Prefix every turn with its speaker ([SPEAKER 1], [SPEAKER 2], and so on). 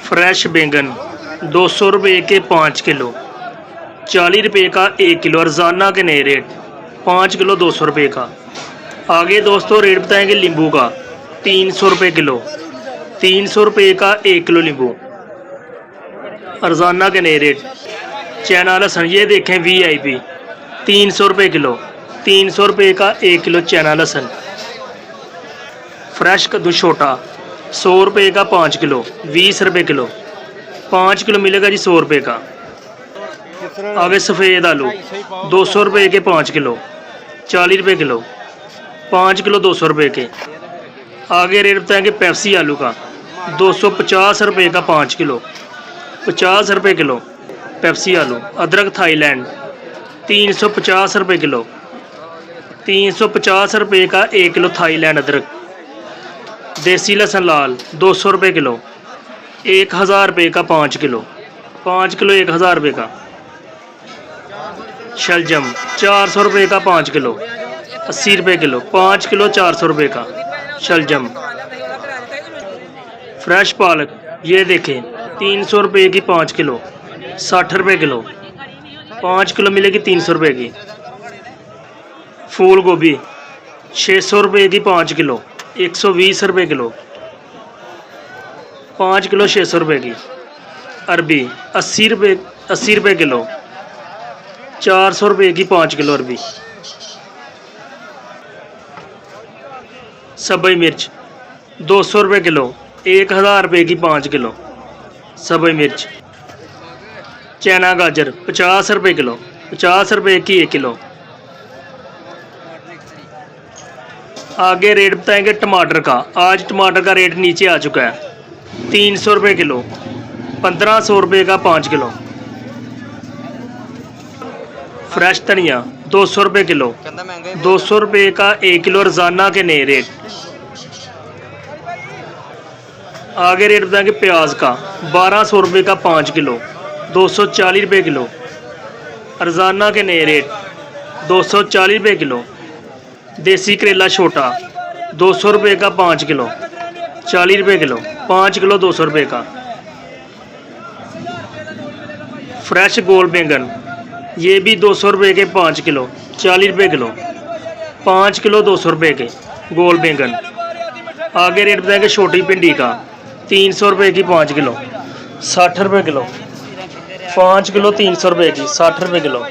[SPEAKER 1] Fresh बैंगन 200 रुपये के 5 किलो, 40 रुपये का 1 किलो। अर्जाना के नए रेट 5 किलो 200 रुपये का। आगे दोस्तों रेट बताएंगे नींबू का 300 रुपये किलो, 300 रुपये का 1 किलो नींबू। अर्जाना के नए रेट। चाइना लहसुन ये देखें VIP 300 रुपये किलो, 300 रुपये का 1 किलो चाइना लहसुन। फ्रेश कद्दू छोटा 100 रुपये का 5 किलो, 20 रुपये किलो। 5 किलो मिलेगा जी 100 रुपये का। आगे सफ़ेद आलू 200 रुपये के 5 किलो, 40 रुपये किलो। 5 किलो 200 रुपये के। आगे रेट बताएंगे पेप्सी आलू का 250 रुपये का 5 किलो, 50 रुपये किलो पेप्सी आलू। अदरक थाईलैंड 350 रुपये किलो, 350 रुपये का 1 किलो थाईलैंड अदरक। देसी लहसुन लाल 200 रुपये किलो, 1000 रुपये का 5 किलो, 5 किलो 1000 रुपये का। शलजम 400 रुपये का 5 किलो, 80 रुपये किलो। 5 किलो 400 रुपये का शलजम। फ्रेश पालक ये देखें 300 रुपये की 5 किलो, 60 रुपये किलो। 5 किलो मिलेगी 300 रुपये की। फूल गोभी 600 रुपये की 5 किलो, 120 रुपये किलो। 5 किलो 600 रुपये की। अरबी 80 रुपये किलो, 400 रुपये की 5 किलो अरबी। सबई मिर्च 200 रुपये किलो, 1000 रुपये की 5 किलो सबई मिर्च। चाइना गाजर 50 रुपये किलो, 50 रुपये की 1 किलो। आगे रेट बताएंगे टमाटर का। आज टमाटर का रेट नीचे आ चुका है 300 रुपये किलो, 1500 रुपये का 5 किलो। फ्रेश धनिया 200 रुपये किलो, 200 रुपये का 1 किलो। रोजाना के नए रेट। आगे रेट बताएंगे प्याज का 1200 रुपये का 5 किलो, 240 रुपये किलो। रोजाना के नए रेट 240 रुपये किलो। देसी करेला छोटा 200 रुपये का 5 किलो, 40 रुपये किलो। 5 किलो 200 रुपये का। फ्रेश गोल बैंगन ये भी 200 रुपये के 5 किलो, 40 रुपये किलो। 5 किलो 200 रुपये के गोल बैंगन। आगे रेट बताएंगे छोटी भिंडी का 300 रुपये की 5 किलो, 60 रुपये किलो। 5 किलो 300 रुपये की, 60 रुपये किलो।